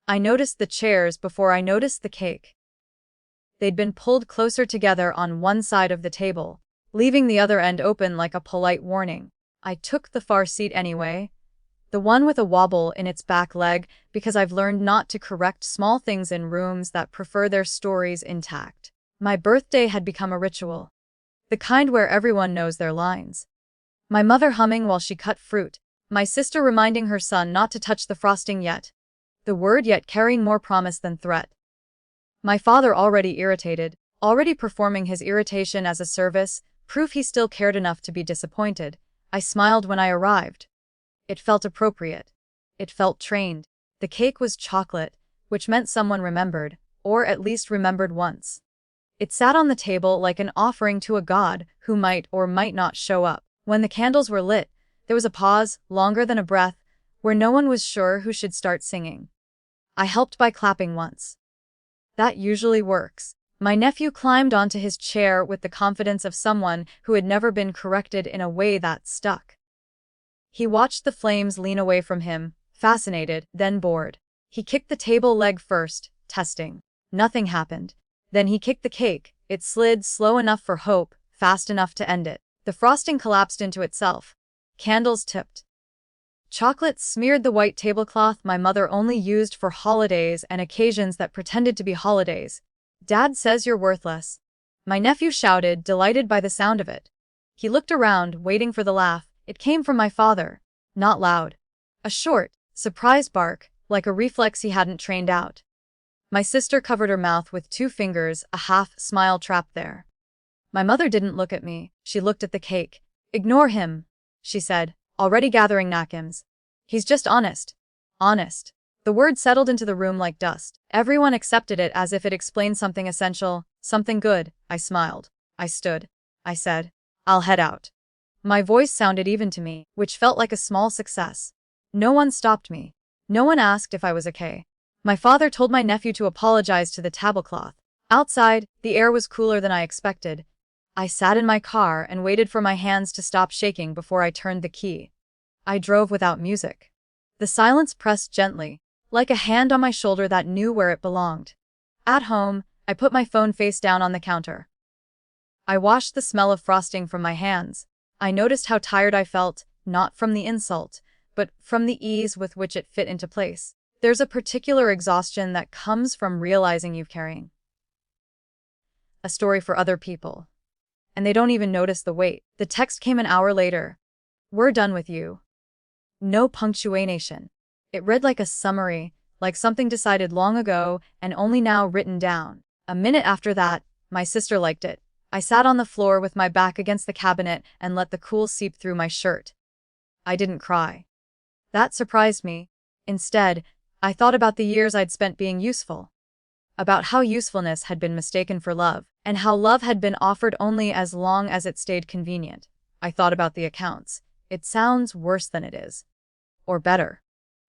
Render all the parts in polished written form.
I noticed the chairs before I noticed the cake. They'd been pulled closer together on one side of the table, leaving the other end open like a polite warning. I took the far seat anyway, the one with a wobble in its back leg, because I've learned not to correct small things in rooms that prefer their stories intact. My birthday had become a ritual, the kind where everyone knows their lines. My mother humming while she cut fruit, my sister reminding her son not to touch the frosting yet, the word yet carrying more promise than threat. My father already irritated, already performing his irritation as a service, proof he still cared enough to be disappointed. I smiled when I arrived. It felt appropriate. It felt trained. The cake was chocolate, which meant someone remembered, or at least remembered once. It sat on the table like an offering to a god who might or might not show up. When the candles were lit, there was a pause, longer than a breath, where no one was sure who should start singing. I helped by clapping once. That usually works. My nephew climbed onto his chair with the confidence of someone who had never been corrected in a way that stuck. He watched the flames lean away from him, fascinated, then bored. He kicked the table leg first, testing. Nothing happened. Then he kicked the cake. It slid slow enough for hope, fast enough to end it. The frosting collapsed into itself. Candles tipped. Chocolate smeared the white tablecloth my mother only used for holidays and occasions that pretended to be holidays. "Dad says you're worthless," my nephew shouted, delighted by the sound of it. He looked around, waiting for the laugh. It came from my father. Not loud. A short, surprised bark, like a reflex he hadn't trained out. My sister covered her mouth with 2 fingers, a half-smile trapped there. My mother didn't look at me. She looked at the cake. "Ignore him," she said, already gathering napkins. "He's just honest." Honest. The word settled into the room like dust. Everyone accepted it as if it explained something essential, something good. I smiled. I stood. I said, "I'll head out." My voice sounded even to me, which felt like a small success. No one stopped me. No one asked if I was okay. My father told my nephew to apologize to the tablecloth. Outside, the air was cooler than I expected. I sat in my car and waited for my hands to stop shaking before I turned the key. I drove without music. The silence pressed gently, like a hand on my shoulder that knew where it belonged. At home, I put my phone face down on the counter. I washed the smell of frosting from my hands. I noticed how tired I felt, not from the insult, but from the ease with which it fit into place. There's a particular exhaustion that comes from realizing you're carrying a story for other people, and they don't even notice the weight. The text came an hour later. "We're done with you." No punctuation. It read like a summary, like something decided long ago and only now written down. A minute after that, my sister liked it. I sat on the floor with my back against the cabinet and let the cool seep through my shirt. I didn't cry. That surprised me. Instead, I thought about the years I'd spent being useful. About how usefulness had been mistaken for love, and how love had been offered only as long as it stayed convenient. I thought about the accounts. It sounds worse than it is. Or better.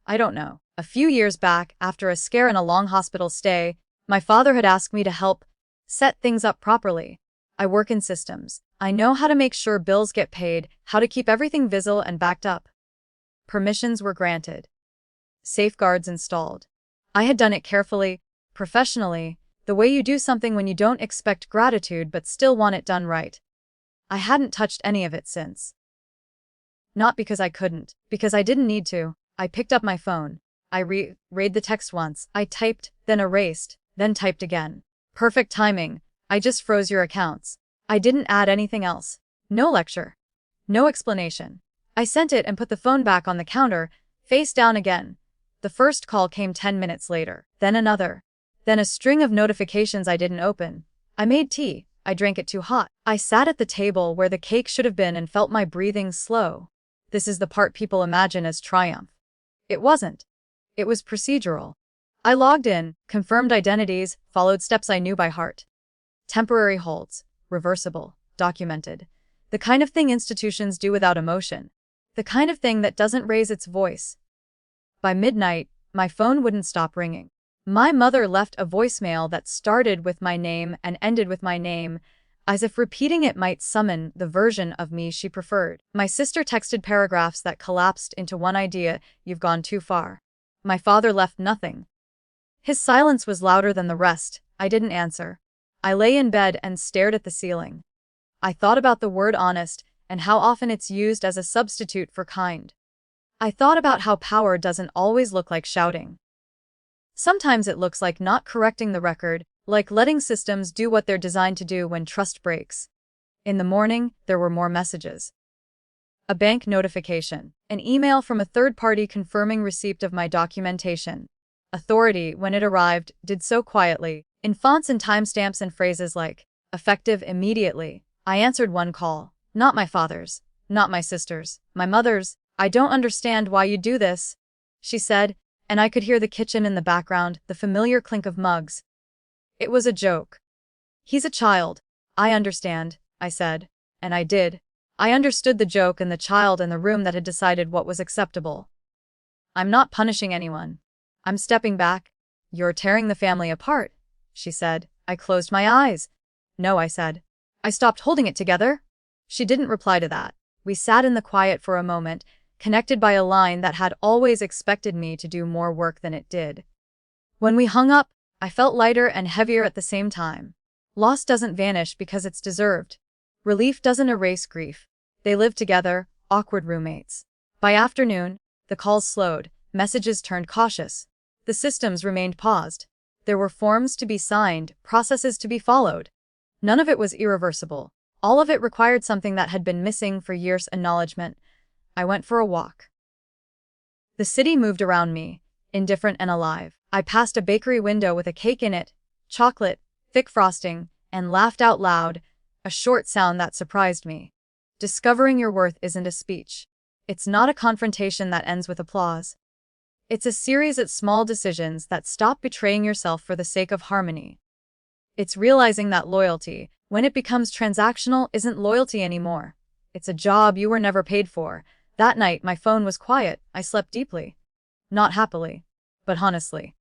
I don't know. A few years back, after a scare and a long hospital stay, my father had asked me to help set things up properly. I work in systems. I know how to make sure bills get paid, how to keep everything visible and backed up. Permissions were granted. Safeguards installed. I had done it carefully, professionally, the way you do something when you don't expect gratitude but still want it done right. I hadn't touched any of it since. Not because I couldn't, because I didn't need to. I picked up my phone. I read the text once. I typed, then erased, then typed again. Perfect timing. I just froze your accounts. I didn't add anything else. No lecture. No explanation. I sent it and put the phone back on the counter, face down again. The first call came 10 minutes later. Then another. Then a string of notifications I didn't open. I made tea. I drank it too hot. I sat at the table where the cake should have been and felt my breathing slow. This is the part people imagine as triumph. It wasn't. It was procedural. I logged in, confirmed identities, followed steps I knew by heart. Temporary holds, reversible, documented. The kind of thing institutions do without emotion. The kind of thing that doesn't raise its voice. By midnight, my phone wouldn't stop ringing. My mother left a voicemail that started with my name and ended with my name, as if repeating it might summon the version of me she preferred. My sister texted paragraphs that collapsed into one idea: "You've gone too far." My father left nothing. His silence was louder than the rest. I didn't answer. I lay in bed and stared at the ceiling. I thought about the word honest and how often it's used as a substitute for kind. I thought about how power doesn't always look like shouting. Sometimes it looks like not correcting the record, like letting systems do what they're designed to do when trust breaks. In the morning, there were more messages. A bank notification, an email from a third party confirming receipt of my documentation. Authority, when it arrived, did so quietly, in fonts and timestamps and phrases like, effective immediately. I answered one call. Not my father's, not my sister's, my mother's. I don't understand why you do this, she said, and I could hear the kitchen in the background, the familiar clink of mugs. It was a joke. He's a child. I understand, I said. And I did. I understood the joke and the child in the room that had decided what was acceptable. I'm not punishing anyone. I'm stepping back. You're tearing the family apart, she said. I closed my eyes. No, I said. I stopped holding it together. She didn't reply to that. We sat in the quiet for a moment, connected by a line that had always expected me to do more work than it did. When we hung up, I felt lighter and heavier at the same time. Loss doesn't vanish because it's deserved. Relief doesn't erase grief. They live together, awkward roommates. By afternoon, the calls slowed, messages turned cautious. The systems remained paused. There were forms to be signed, processes to be followed. None of it was irreversible. All of it required something that had been missing for years: acknowledgement. I went for a walk. The city moved around me, indifferent and alive. I passed a bakery window with a cake in it, chocolate, thick frosting, and laughed out loud, a short sound that surprised me. Discovering your worth isn't a speech. It's not a confrontation that ends with applause. It's a series of small decisions that stop betraying yourself for the sake of harmony. It's realizing that loyalty, when it becomes transactional, isn't loyalty anymore. It's a job you were never paid for. That night, my phone was quiet. I slept deeply. Not happily, but honestly.